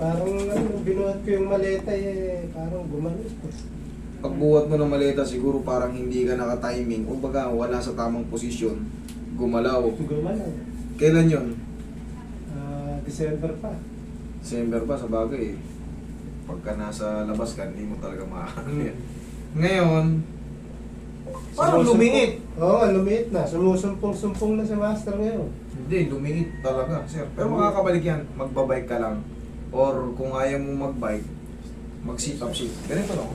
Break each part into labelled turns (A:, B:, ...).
A: Parang binuhat ko yung maleta parang gumano.
B: Pagbuhat mo ng maleta, siguro parang hindi ka naka-timing o baga wala sa tamang posisyon, gumalaw.
A: Gumano.
B: Kailan yon?
A: December pa.
B: December pa, sa bagay. Pagka nasa labas ka, hindi mo talaga makakaya. Ngayon, parang lumiit.
A: Oo, lumiit na. Sumusumpong-sumpong na si Master ngayon.
B: Hindi, lumiit talaga, sir. Pero makakabalik yan, magbabike ka lang. Or kung ayaw mo magbike, mag-sit up sit. Ganito lang.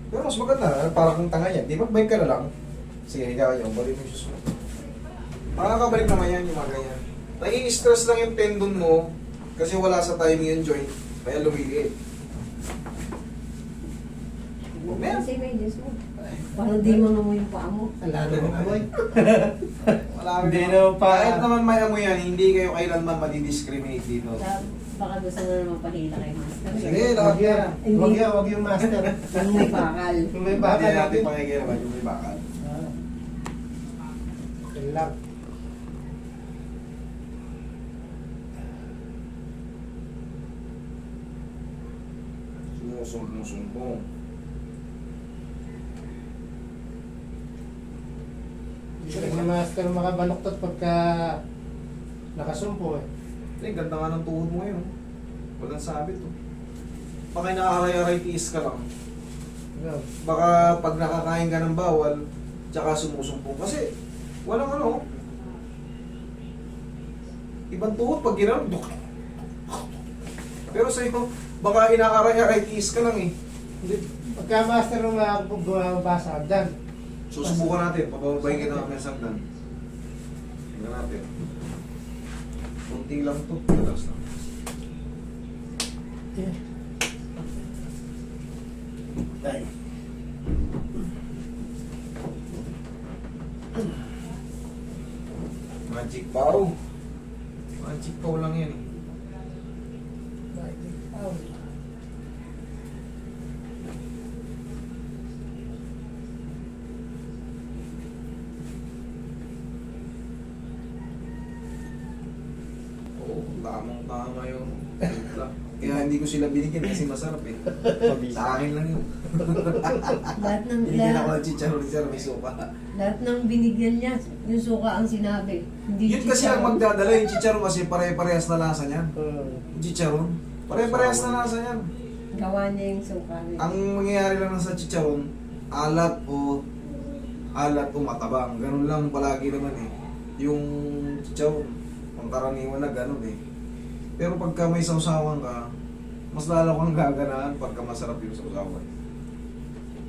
B: Pero mas maganda, para kung tanga yan. Di magbike ka na lang. Sige, higa kayo, balik mo yung shoes mo. Makakabalik naman yan, yung mga ganyan. Nai-stress lang yung tendon mo kasi wala sa timing yung joint, kaya lumiliit.
C: Kasi may Diyos mo. Parang di mo naman yung paa mo.
A: Wala na ng amoy.
B: Wala
A: Hindi
B: naman.
A: na pa.
B: Kahit naman may amoy yan, hindi kayo kailanman madidiscriminate dito.
C: Baka gusto na naman pahila kay Master.
B: Sige,
A: Wag
B: lahat
A: yan.
C: Hindi.
A: Wag yung Master.
C: Yung may bakal.
A: Yung may
B: Hindi
A: bakal
B: natin
A: natin.
B: pakikiraman yung may bakal.
A: Yun lang.
B: Sumusumbong.
A: Hindi rin ni Master makabaloktot pagka nakasumpo
B: Hindi, ganda nga ng tuhod mo ngayon. Walang sabit to. Baka nakakaray-aray tiis ka lang. Baka pag nakakain ka ng bawal, tsaka sumusumpong. Kasi, walang ano. Ibang tuhod pag ginawa, pero sa'yo, baka inaaray-aray tiis ka lang eh.
A: Hindi. Pagka Master bumabasa dyan.
B: Susubukan natin, pababayin kita namin sa hagdan. Tingnan natin. Kunti lang to, relax lang.
A: Tay.
B: Magic pow. Magic pow lang yan eh. Oo, tamang-tama yung timpla. Kaya hindi ko sila binigyan kasi masarap eh. Sa akin lang yun.
C: Lahat ng
B: Binigyan ako ng chicharon sir, may suka.
C: lahat ng binigyan niya, yung suka ang sinabi. Hindi
B: Yun kasi ang magdadala yung chicharon kasi pare-parehas na lasa niyan. Yung chicharon, pare-parehas na lasa niyan.
C: Gawa niya yung suka.
B: Ang mangyayari lang sa chicharon, alat o matabang. Ganun lang palagi naman eh. Yung chicharon, pangkaraniwan na ganun eh. Pero pagka may sausawan ka, mas lalo kang gaganahan pagka masarap yung sausawan.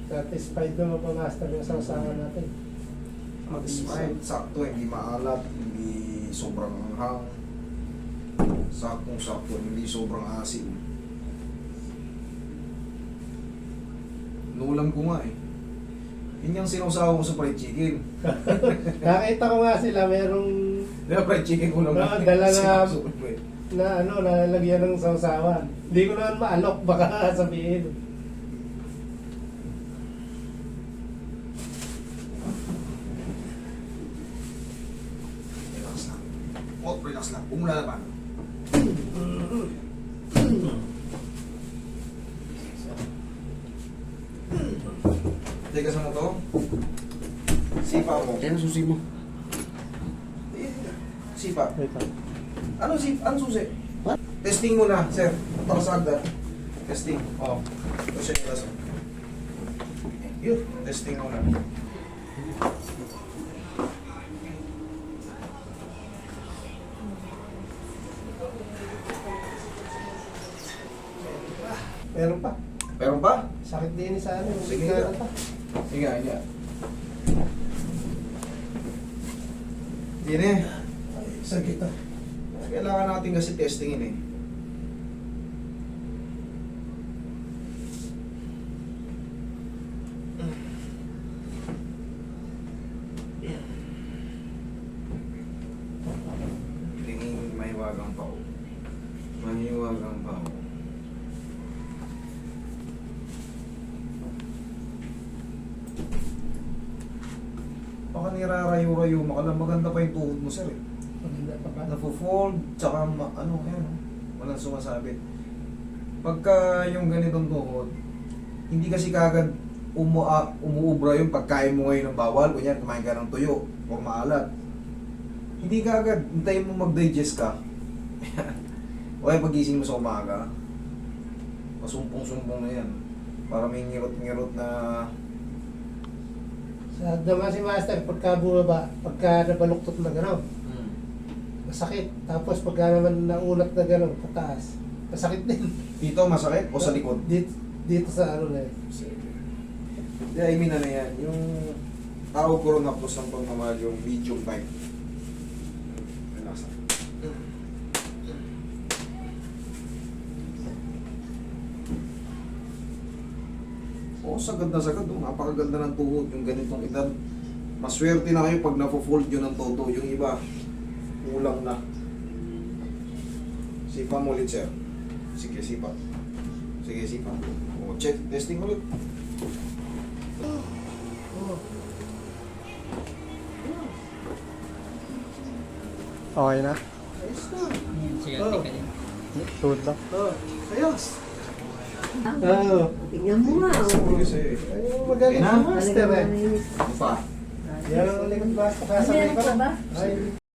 A: Satisfied naman po Master yung sausawan natin.
B: Satisfied, sakto, hindi maalat, hindi sobrang anghang. Saktong-sakto, hindi sobrang asin. Nulam ko nga eh. Yun yung sinausawa ko sa fried chicken.
A: Nakita ko nga sila, merong
B: Diba fried chicken ulam
A: Oo, dala na-
B: Sinausawa ko eh.
A: nalalagyan ng sausawan. Hindi ko naman maalok, baka sabihin.
B: Relax lang. Relax lang. Umula naman. Teka sa mo to. Sipa mo.
D: Kaya susi mo.
B: Sipa.
A: Ito.
B: Ano susi? Testing muna, sir. Para sa agad. Testing. Oo. Ito siya yung laso. Yun. Testing muna.
A: Meron pa.
B: Meron pa?
A: Sakit din sa ano.
B: Sige.
A: Meron pa.
B: Sige, hindi. Hindi eh.
A: Sa kita.
B: Kailangan natin kasi testingin eh. Tingin mahiwagang pao. Mahiwagang pao. Baka nirarayo-rayo mo ka lang. Maganda pa yung tuhod mo, sir eh.
A: Maganda pa ba?
B: Nafo-fold, tsaka ano, ayan. Walang sumasabit. Pagka yung ganitong tuhod, hindi kasi kagad umuubra yung pagkain mo ngayon ng bawal. Kunyari, kumain ka ng tuyo o maalat. Hindi kagad. Hintayin mo mag-digest ka. O kaya pagising mo sa umaga, pasumpong-sumpong na yan. Para may ngirot-ngirot na...
A: Sa dama si Master, pagka bumaba, pagka nabaluktot na gano'n, masakit. Tapos pagka naman naunat na gano'n, pataas, masakit din.
B: Dito masakit o sa likod?
A: Dito sa ano na yun.
B: Hindi, I mean ano yan, yung tawag ko rin na plus ng pagmamahal, yung medium type. Relax na. Oo, sagad na sagad. Oh. Napakaganda ng tuhod, yung ganitong edad. Maswerte na kayo pag napo-fold yun ng toto. Yung iba, kulang na. Sipa mo ulit, sir. Sige, sipa. Sige, sipa. O, check. Testing ulit.
A: Okay na?
B: Ayos na.
D: Sige,
A: Oh.
D: tika din.
A: Tuod lang. Ayos!
C: Ah,
A: Oo.
C: tingnan mo nga.
B: Sige,
C: Oh.
B: sige.
A: Ay, magaling
B: Na?
A: si Master
C: Talagang
A: eh.
C: malinis.
B: Ano pa?
A: Yan ang ulit Master.
C: Ano yan
A: Kasabay
C: pa
A: pa
C: ba?
A: Ay,